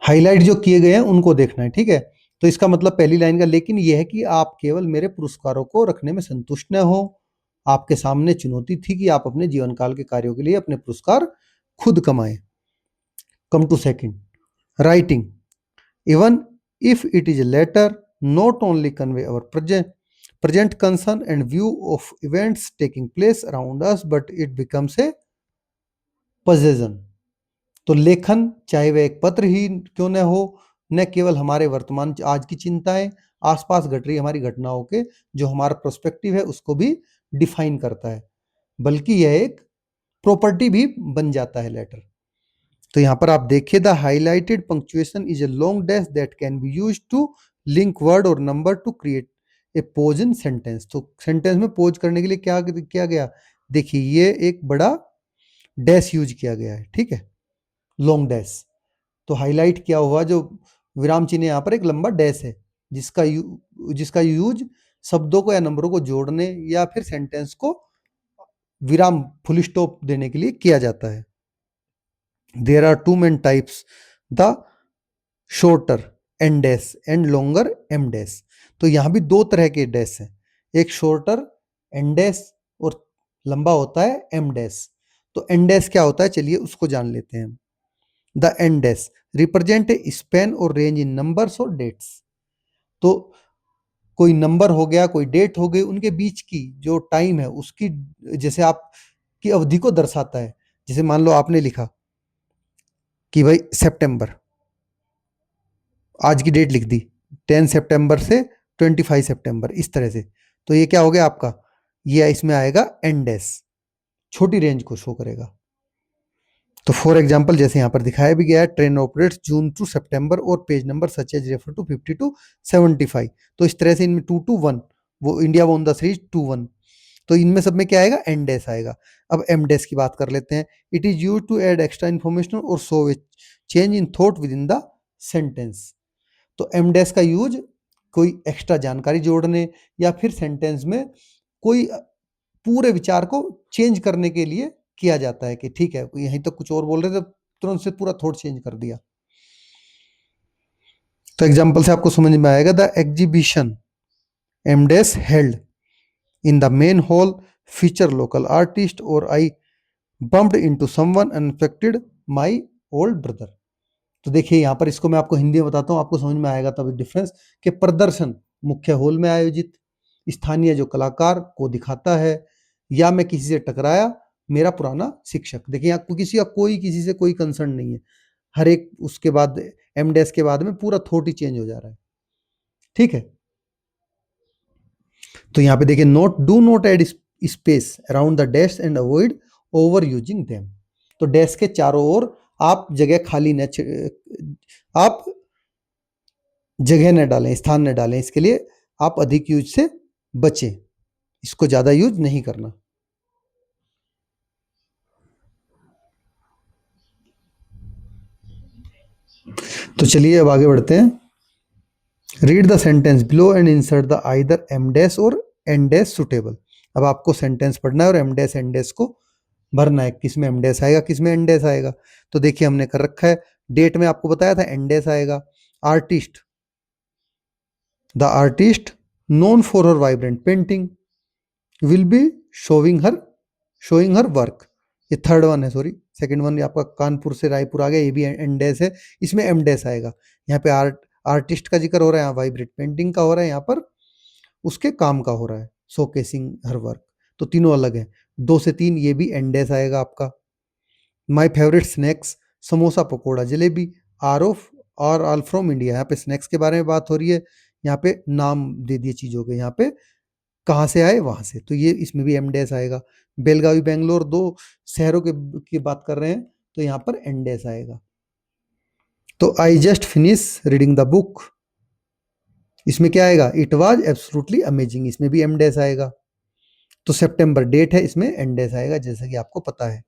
हाईलाइट जो किए गए हैं उनको देखना है। ठीक है, तो इसका मतलब पहली लाइन का लेकिन यह है कि आप केवल मेरे पुरस्कारों को रखने में संतुष्ट न हो। आपके सामने चुनौती थी कि आप अपने जीवन काल के कार्यों के लिए अपने पुरस्कार खुद कमाएं। Come to second, writing. Even if it is a letter, not only convey our present concern and view of events taking place around us, but it becomes a possession. तो लेखन चाहे वह एक पत्र ही क्यों न हो, न केवल हमारे वर्तमान आज की चिंताएं, आसपास घट रही हमारी घटनाओं के जो हमारा प्रोस्पेक्टिव है उसको भी डिफाइन करता है, बल्कि यह एक प्रॉपर्टी भी बन जाता है लेटर। तो यहां पर आप देखिए, the highlighted punctuation is a long dash that can be used to link word और number to create a pause in sentence. तो सेंटेंस में पोज करने के लिए क्या किया गया? देखिए ये एक बड़ा डैश यूज किया गया है। ठीक है, लॉन्ग डैश। तो हाईलाइट क्या हुआ, जो विराम चिन्ह यहाँ पर एक लंबा डैश है जिसका यूज शब्दों को या नंबरों को जोड़ने या फिर सेंटेंस को विराम फुल स्टॉप देने के लिए किया जाता है। There are two main types, the shorter en dash and longer em dash. तो यहाँ भी दो तरह के डैश हैं, एक शॉर्टर एन डैश और लंबा होता है एम डैश। तो एन डैश क्या होता है, चलिए उसको जान लेते हैं। The en dash represent a span और रेंज इन नंबर्स और डेट्स। तो कोई नंबर हो गया, कोई डेट हो गई, उनके बीच की जो टाइम है उसकी, जैसे आप की अवधि को दर्शाता है। जैसे मान लो आपने लिखा कि भाई सितंबर, आज की डेट लिख दी 10 सितंबर से 25 सितंबर, इस तरह से। तो ये क्या हो गया आपका, ये इसमें आएगा एन डैश, छोटी रेंज को शो करेगा। तो फॉर एग्जांपल जैसे यहाँ पर दिखाया भी गया है, train operates June to September और page number such as refer to 50 to 75। तो इस तरह से इनमें 2 to 1, वो इंडिया वॉन द सीरीज 2-1। तो इनमें सब में क्या आएगा, एन डैश आएगा। अब एम डैश की बात कर लेते हैं। It is use to add extra information और show a change in thought within the sentence. तो एम डैश का यूज कोई एक्स्ट्रा जानकारी जोड़ने या फिर सेंटेंस में कोई पूरे विचार को चेंज करने के लिए किया जाता है कि ठीक है यहीं तक कुछ और बोल रहे थे, तुरंत से पूरा थॉट चेंज कर दिया। तो एग्जांपल से आपको समझ में आएगा, the exhibition em dash held in the main hall feature local artist और I bumped into someone unexpected my old brother. तो देखिए यहाँ पर इसको मैं आपको हिंदी में बताता हूँ, आपको समझ में आएगा तब डिफरेंस। कि प्रदर्शन मुख्य हॉल में आयोजित, स्थानीय जो कलाकार को दिखाता है, या मैं किसी से टकराया, मेरा पुराना शिक्षक। देखिए यहाँ किसी का कोई किसी से कोई कंसर्न नहीं है, हर एक उसके बाद एम डैश के बाद में पूरा थॉट ही चेंज हो जा रहा है। ठीक है, तो यहाँ पे देखिए, note do not add space around the dash and avoid overusing them. तो डैश के चारों ओर आप जगह खाली न आप जगह न डालें, स्थान न डालें, इसके लिए आप अधिक यूज से बचें, इसको ज्यादा यूज नहीं करना। तो चलिए अब आगे बढ़ते हैं। Read the sentence below and insert the either em dash or en dash suitable. अब आपको सेंटेंस पढ़ना है और एम डैश एन डैश को भरना है, किस में एम डैश आएगा किस में एन डैश आएगा। तो देखिए हमने कर रखा है, डेट में आपको बताया था एन डैश आएगा। Artist, the artist known for her vibrant painting will be showing her work. ये थर्ड वन है, सॉरी सेकंड वन आपका कानपुर से रायपुर आ गया, ये भी एन डैश है, इसमें एम डैश आएगा। यहाँ पे आर्टिस्ट का जिक्र हो रहा है, यहाँ वाइब्रेंट पेंटिंग का हो रहा है, यहाँ पर उसके काम का हो रहा है, शोकेसिंग हर वर्क। तो तीनों अलग है, 2 से 3 ये भी एन डैश आएगा आपका। My favourite snacks samosa pakora jalebi are of or all from India. यहाँ पे स्नैक्स के बारे में बात हो रही है, यहाँ पे नाम दे दिए चीज़ों के, यहाँ पे कहाँ से आए वहाँ से, तो ये इसमें भी एम डैश आएगा। बेलगावी बेंगलोर 2 शहरों के की बात कर रहे हैं, तो यहाँ पर एन डैश आएगा। तो I just finish reading the book, इसमें क्या आएगा, इट वाज एब्सोल्युटली अमेजिंग, इसमें भी एम डैश आएगा। तो सितंबर डेट है, इसमें एन डैश आएगा, जैसा कि आपको पता है।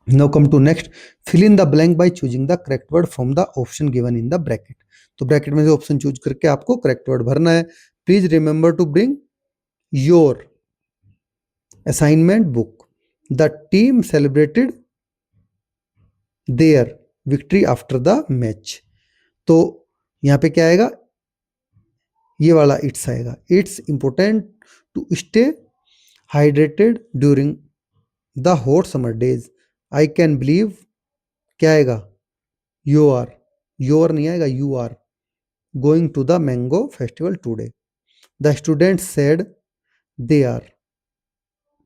Now come to next, fill in the blank by choosing the correct word from the option given in the bracket। तो ब्रैकेट में से ऑप्शन चूज करके आपको करेक्ट वर्ड भरना है। Please remember to bring your assignment book. The team celebrated their victory after the match. तो यहाँ पे क्या आएगा, ये वाला इट्स आएगा। It's important to stay hydrated during the hot summer days. I can believe, क्या आएगा, यू आर, योर नहीं आएगा, you are going to the mango festival today. The student said they are,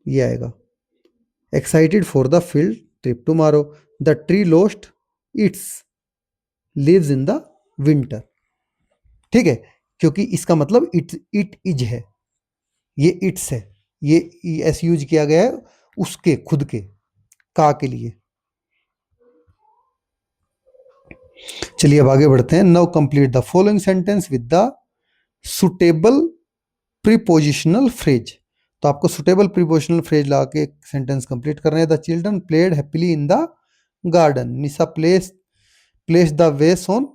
ये आएगा। Excited for the field trip tomorrow. The tree lost its leaves in the winter. ठीक है, क्योंकि इसका मतलब इट इज है, ये इट्स है, ये एस यूज किया गया है उसके खुद के, का के लिए। चलिए अब आगे बढ़ते हैं। Now complete the following sentence with the suitable prepositional phrase. तो आपको सुटेबल प्रीपोजिशनल फ्रेज लगा के एक सेंटेंस कंप्लीट करना है। The children played happily in the garden. Nisha place the vase on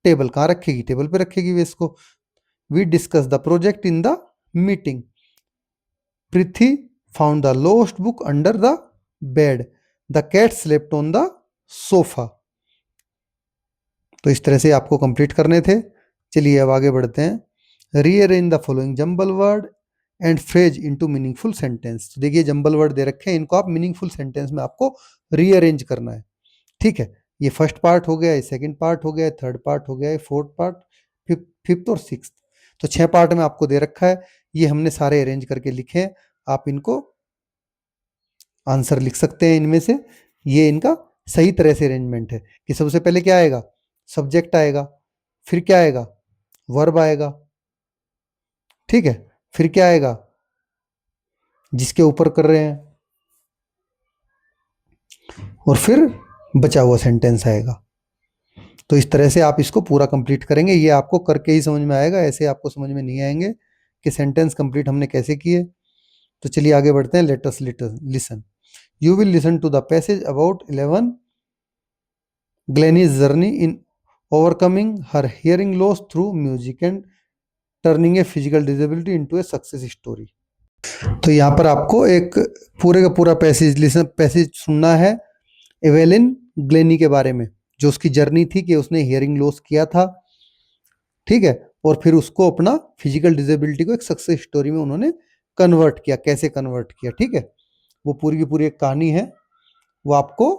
table. कहाँ रखेगी? टेबल पे रखेगी वेस को। We discuss the project in the meeting. Prithvi found the lost book under the bed. The cat slept on the sofa. तो इस तरह से आपको कंप्लीट करने थे। चलिए अब आगे बढ़ते हैं। Rearrange the following jumble word and phrase into meaningful sentence. तो देखिए जंबल वर्ड दे रखे हैं, इनको आप मीनिंगफुल सेंटेंस में आपको रीअरेंज करना है। ठीक है, ये फर्स्ट पार्ट हो गया, ये सेकंड पार्ट हो गया, थर्ड पार्ट हो गया, फोर्थ पार्ट, फिफ्थ और सिक्स्थ। तो 6 पार्ट में आपको दे रखा है। ये हमने सारे अरेंज करके लिखे हैं। आप इनको आंसर लिख सकते हैं इनमें से। ये इनका सही तरह से अरेंजमेंट है कि सबसे पहले क्या आएगा? सब्जेक्ट आएगा, फिर क्या आएगा? वर्ब आएगा, ठीक है, फिर क्या आएगा? जिसके ऊपर कर रहे हैं, और फिर बचा हुआ सेंटेंस आएगा। तो इस तरह से आप इसको पूरा कंप्लीट करेंगे। ये आपको करके ही समझ में आएगा, ऐसे आपको समझ में नहीं आएंगे कि सेंटेंस कंप्लीट हमने कैसे किए। तो चलिए आगे बढ़ते हैं। Let us listen. You will listen to the passage about 11 Glennie's journey in overcoming her hearing loss through music and turning a physical disability into a success story. तो यहाँ पर आपको एक पूरे का पूरा पैसेज सुनना है एवेलिन ग्लेनी के बारे में, जो उसकी जर्नी थी कि उसने हियरिंग लॉस किया था, ठीक है, और फिर उसको अपना फिजिकल डिसेबिलिटी को एक सक्सेस स्टोरी में उन्होंने कन्वर्ट किया। कैसे कन्वर्ट किया, ठीक है, वो पूरी की पूरी एक कहानी है, वो आपको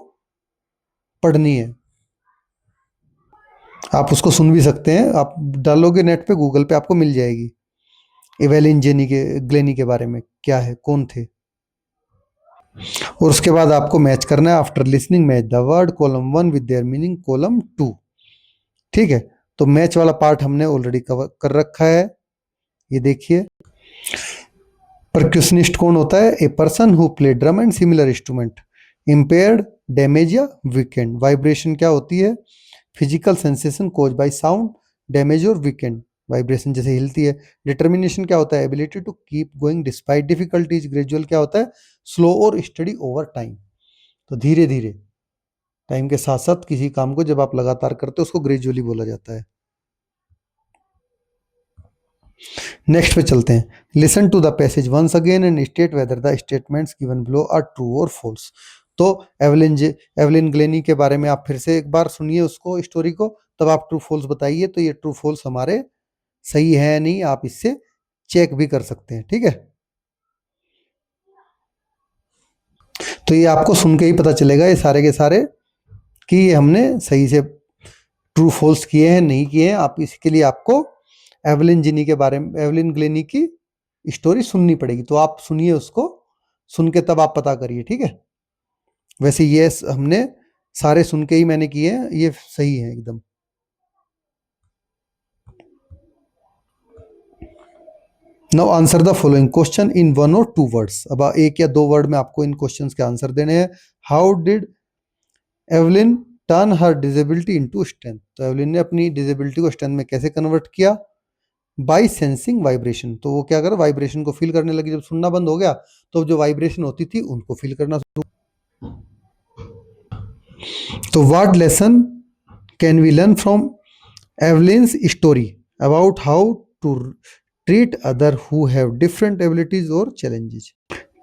पढ़नी है। आप उसको सुन भी सकते हैं, आप डालोगे नेट पे, गूगल पे आपको मिल जाएगी एवेलिन ग्लेनी के बारे में क्या है, कौन थे। और उसके बाद आपको मैच करना है। After listening match the word column 1 with their meaning column 2। ठीक है, तो मैच वाला पार्ट हमने ऑलरेडी कवर कर रखा है। ये देखिए, परक्यूशनिस्ट कौन होता है? A person who play drum and similar instrument. Impaired, damage या वीकेंड। वाइब्रेशन क्या होती है? Physical sensation caused by sound, damage और वीकेंड, वाइब्रेशन जैसे हिलती है। डिटर्मिनेशन क्या होता है? Ability to keep going despite difficulties. Gradual क्या होता है? स्लो और स्टडी ओवर टाइम। तो धीरे धीरे, टाइम के साथ साथ किसी काम को जब आप लगातार करते हो उसको ग्रेजुअली बोला जाता है। नेक्स्ट पे चलते हैं। Listen to the passage once again and state whether the statements given below are true or false. तो एवलिन ग्लेनी के बारे में आप फिर से एक बार सुनिए उसको, स्टोरी को, तब आप ट्रू फॉल्स बताइए। तो ये ट्रू फॉल्स हमारे सही है नहीं, आप इससे चेक भी कर सकते हैं, ठीक है। तो ये आपको सुन के ही पता चलेगा ये सारे के सारे कि ये हमने सही से ट्रू फॉल्स किए हैं नहीं किए हैं। आप इसके लिए आपको एवलिन ग्लेनी की स्टोरी सुननी पड़ेगी। तो आप सुनिए उसको, सुन के तब आप पता करिए, ठीक है। वैसे ये हमने सारे सुन के ही मैंने किए हैं, ये सही है एकदम। Now answer the following question in 1 और 2 वर्ड्स। अब 1 या 2 वर्ड में आपको इन क्वेश्चंस के आंसर देने हैं। How did Evelyn turn her disability into strength. तो एवलिन ने अपनी डिसेबिलिटी को स्ट्रेंथ में कैसे कन्वर्ट किया? By sensing vibration. तो वो क्या कर, वाइब्रेशन को फील करने लगी। जब सुनना बंद हो गया तो जो वाइब्रेशन होती थी उनको फील करना शुरू। तो what lesson can we learn from Evelyn's story about how to treat other who have different abilities और चैलेंजेस।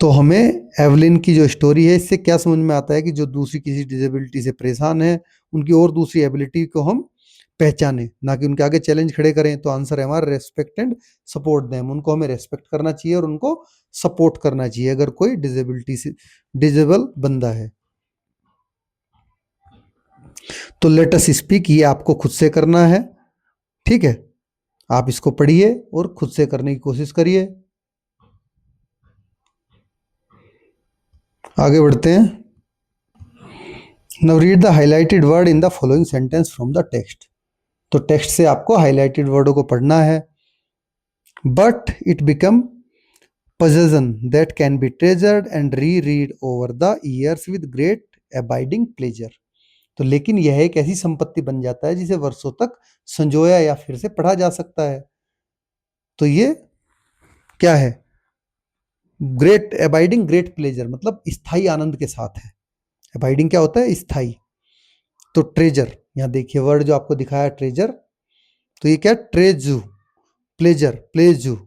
तो हमें एवलिन की जो स्टोरी है इससे क्या समझ में आता है कि जो दूसरी किसी डिसेबिलिटी से परेशान है, उनकी और दूसरी एबिलिटी को हम पहचाने, ना कि उनके आगे चैलेंज खड़े करें। तो आंसर है हमारा रेस्पेक्ट एंड सपोर्ट देम। उनको हमें रेस्पेक्ट करना चाहिए और उनको सपोर्ट करना चाहिए अगर कोई डिसेबिलिटी से डिसेबल बंदा है। तो लेट अस स्पीक, ये आपको खुद से करना है, ठीक है। आप इसको पढ़िए और खुद से करने की कोशिश करिए। आगे बढ़ते हैं। Now read the highlighted word in the following sentence from the text. तो टेक्स्ट से आपको हाइलाइटेड वर्डों को पढ़ना है। But it become possession that can be treasured and reread over the years with great abiding pleasure। तो लेकिन यह एक ऐसी संपत्ति बन जाता है जिसे वर्षों तक संजोया या फिर से पढ़ा जा सकता है। तो ये क्या है? ग्रेट अबाइडिंग ग्रेट प्लेजर मतलब स्थायी आनंद के साथ है। अबाइडिंग क्या होता है? स्थायी। तो ट्रेजर, यहाँ देखिए वर्ड जो आपको दिखाया ट्रेजर, तो ये क्या? ट्रेजू, प्लेजर, प्लेजू।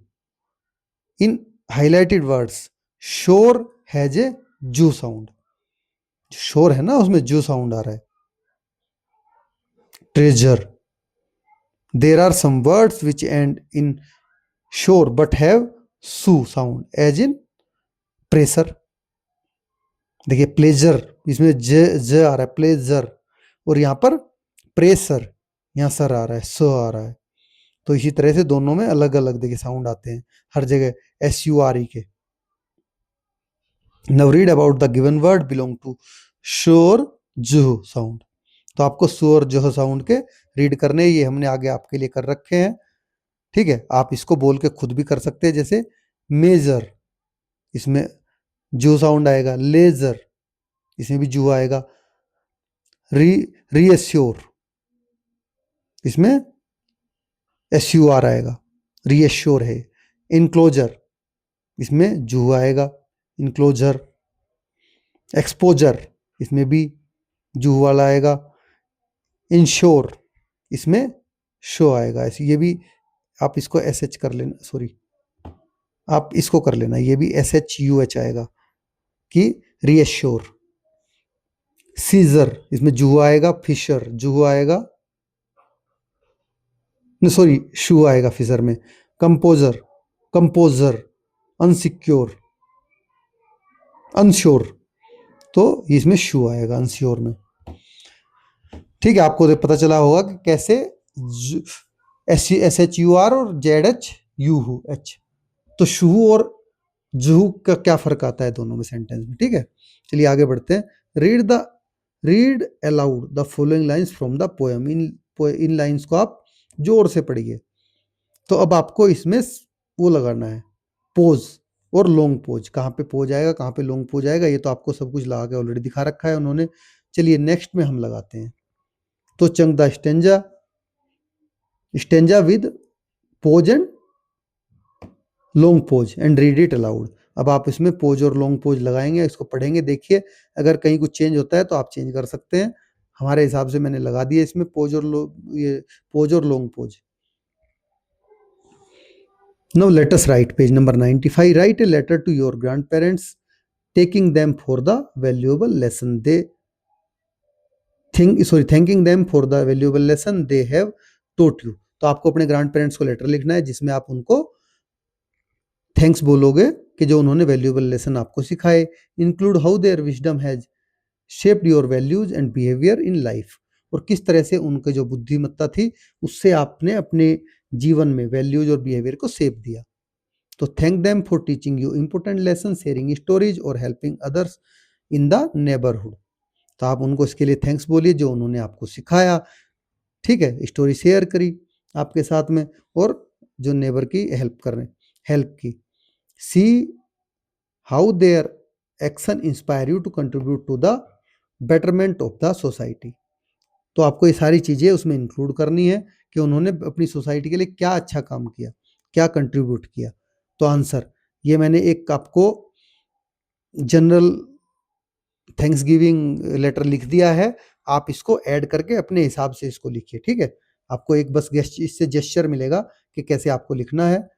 इन हाईलाइटेड वर्ड्स शोर हैज ए जू साउंड, शोर है ना उसमें जू साउंड आ रहा है। Treasure, there are some words which end in sure but have sue sound as in pressure. देखिए प्लेजर, इसमें ज आ रहा है, प्लेजर, और यहाँ पर प्रेशर, यहाँ सर आ रहा है, स आ रहा है। तो इसी तरह से दोनों में अलग अलग देखिए साउंड आते हैं हर जगह SURE के। Now read about the given word belong to शोर जुह साउंड। तो आपको शोर जुह साउंड के रीड करने, ये हमने आगे आपके लिए कर रखे हैं। ठीक है, आप इसको बोल के खुद भी कर सकते हैं। जैसे मेजर, इसमें जू साउंड आएगा। लेजर, इसमें भी जू आएगा। रीएश्योर, इसमें SUR आएगा, रीएश्योर है। इनक्लोजर, इसमें जू आएगा, इनक्लोजर। एक्सपोजर, इसमें भी जू वाला आएगा। इंश्योर, इसमें शो आएगा। ऐसे ये भी आप इसको SH कर लेना, सॉरी आप इसको कर लेना, ये भी SHUH आएगा कि रीएश्योर। सीजर, इसमें जू आएगा। फिशर, जू आएगा, सॉरी शू आएगा फिशर में। Composer, composer. अनसिक्योर, अनश्योर, तो इसमें शू आएगा अनश्योर में। ठीक है, आपको पता चला होगा कि कैसे SHUR और ZHUH, तो शू और जुहू का क्या फर्क आता है दोनों में सेंटेंस में। ठीक है, चलिए आगे बढ़ते हैं। Read aloud the following lines from the poem. In lines को आप जोर से पढ़िए। तो अब आपको इसमें वो लगाना है, पोज और लॉन्ग पोज। कहाँ पे पोज आएगा, कहाँ पे लॉन्ग पोज आएगा, ये तो आपको सब कुछ लगा के ऑलरेडी दिखा रखा है उन्होंने। चलिए नेक्स्ट में हम लगाते हैं। तो chunk the stanza with pose and long pose and read it allowed. अब आप इसमें पोज और लॉन्ग पोज लगाएंगे, इसको पढ़ेंगे। देखिए अगर कहीं कुछ चेंज होता है तो आप चेंज कर सकते हैं। हमारे हिसाब से मैंने लगा दिया इसमें पोज और long pose. Now let us write page number 95. Write a letter to your grandparents thanking them for the valuable lesson they have taught you. तो आपको अपने ग्रैंड पेरेंट्स को लेटर लिखना है जिसमें आप उनको थैंक्स बोलोगे कि जो उन्होंने वैल्यूएबल लेसन आपको सिखाए। Include how there wisdom has shaped your values and behaviour in life, और किस तरह से उनके जो बुद्धिमत्ता थी उससे आपने अपने जीवन में वैल्यूज और बिहेवियर को शेप दिया। तो thank them for teaching you important lesson, sharing stories और helping others in the neighbourhood. तो आप उनको इसके लिए थैंक्स बोलिए जो उन्होंने आपको सिखाया। ठीक है, स्टोरी शेयर करी आपके साथ में, और जो नेबर की हेल्प की। See how their action inspire you to contribute to the betterment of the society. तो आपको ये सारी चीज़ें उसमें इंक्लूड करनी है कि उन्होंने अपनी सोसाइटी के लिए क्या अच्छा काम किया, क्या कंट्रीब्यूट किया। तो आंसर, ये मैंने एक आपको जनरल थैंक्स गिविंग लेटर लिख दिया है, आप इसको ऐड करके अपने हिसाब से इसको लिखिए। ठीक है, आपको एक बस इससे जेस्चर मिलेगा कि कैसे आपको लिखना है।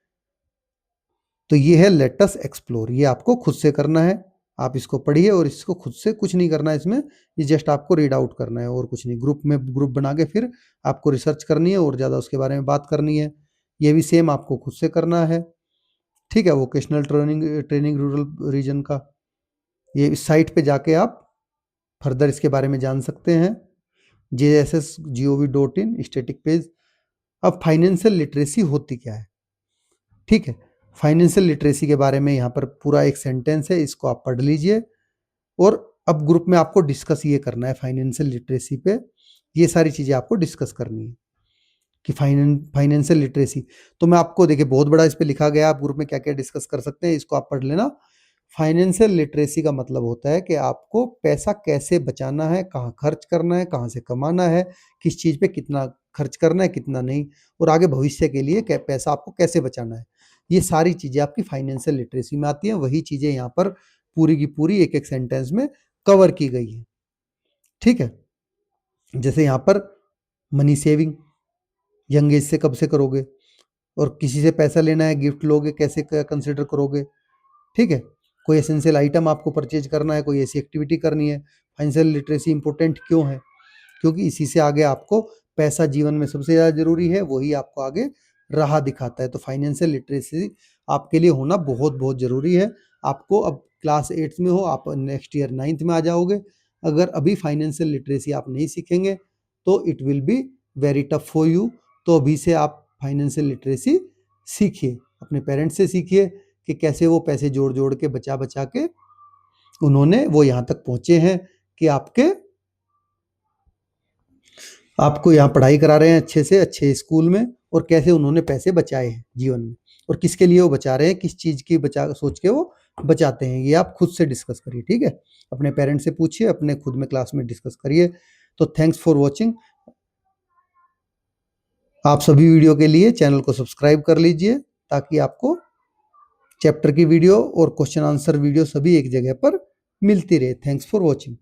तो ये है लेट अस एक्सप्लोर, ये आपको खुद से करना है। आप इसको पढ़िए और इसको खुद से कुछ नहीं करना है इसमें, ये जस्ट आपको रीड आउट करना है और कुछ नहीं। ग्रुप बना के फिर आपको रिसर्च करनी है और ज़्यादा उसके बारे में बात करनी है। ये भी सेम आपको खुद से करना है। ठीक है, वोकेशनल ट्रेनिंग रूरल रीजन का, ये इस साइट पे जाके आप फर्दर इसके बारे में जान सकते हैं, JSS.gov.in स्टैटिक पेज। अब फाइनेंशियल लिटरेसी होती क्या है? ठीक है, फाइनेंशियल लिटरेसी के बारे में यहाँ पर पूरा एक सेंटेंस है, इसको आप पढ़ लीजिए। और अब ग्रुप में आपको डिस्कस ये करना है फाइनेंशियल लिटरेसी पे, ये सारी चीज़ें आपको डिस्कस करनी है कि फाइनेंशियल लिटरेसी। तो मैं आपको देखिए बहुत बड़ा इस पे लिखा गया, आप ग्रुप में क्या क्या डिस्कस कर सकते हैं इसको आप पढ़ लेना। फाइनेंशियल लिटरेसी का मतलब होता है कि आपको पैसा कैसे बचाना है, कहाँ खर्च करना है, कहाँ से कमाना है, किस चीज़ पे कितना खर्च करना है, कितना नहीं, और आगे भविष्य के लिए पैसा आपको कैसे बचाना है। ये सारी चीजें आपकी फाइनेंशियल लिटरेसी में आती हैं। वही चीजें यहाँ पर पूरी की पूरी एक एक सेंटेंस में कवर की गई है। ठीक है, जैसे यहाँ पर मनी सेविंग यंग एज से कब से करोगे, और किसी से पैसा लेना है, गिफ्ट लोगे, कैसे कंसिडर करोगे। ठीक है, कोई एसेंशियल आइटम आपको परचेज करना है, कोई ऐसी एक्टिविटी करनी है। फाइनेंशियल लिटरेसी इंपॉर्टेंट क्यों है? क्योंकि इसी से आगे आपको पैसा जीवन में सबसे ज़्यादा जरूरी है, वही आपको आगे राह दिखाता है। तो फाइनेंशियल लिटरेसी आपके लिए होना बहुत बहुत जरूरी है। आपको अब क्लास 8 में हो, आप नेक्स्ट ईयर 9th में आ जाओगे। अगर अभी फाइनेंशियल लिटरेसी आप नहीं सीखेंगे तो it will be very tough for you. तो अभी से आप फाइनेंशियल लिटरेसी सीखिए, अपने पेरेंट्स से सीखिए कि कैसे वो पैसे जोड़ जोड़ के बचा बचा के उन्होंने वो यहाँ तक पहुंचे हैं कि आपको यहाँ पढ़ाई करा रहे हैं अच्छे से अच्छे स्कूल में, और कैसे उन्होंने पैसे बचाए हैं जीवन में, और किसके लिए वो बचा रहे हैं, किस चीज की बचा सोच के वो बचाते हैं। ये आप खुद से डिस्कस करिए। ठीक है, अपने पेरेंट्स से पूछिए, अपने खुद में क्लास में डिस्कस करिए। तो थैंक्स फॉर वॉचिंग। आप सभी वीडियो के लिए चैनल को सब्सक्राइब कर लीजिए ताकि आपको चैप्टर की वीडियो और क्वेश्चन आंसर वीडियो सभी एक जगह पर मिलती रहे। Thanks for watching.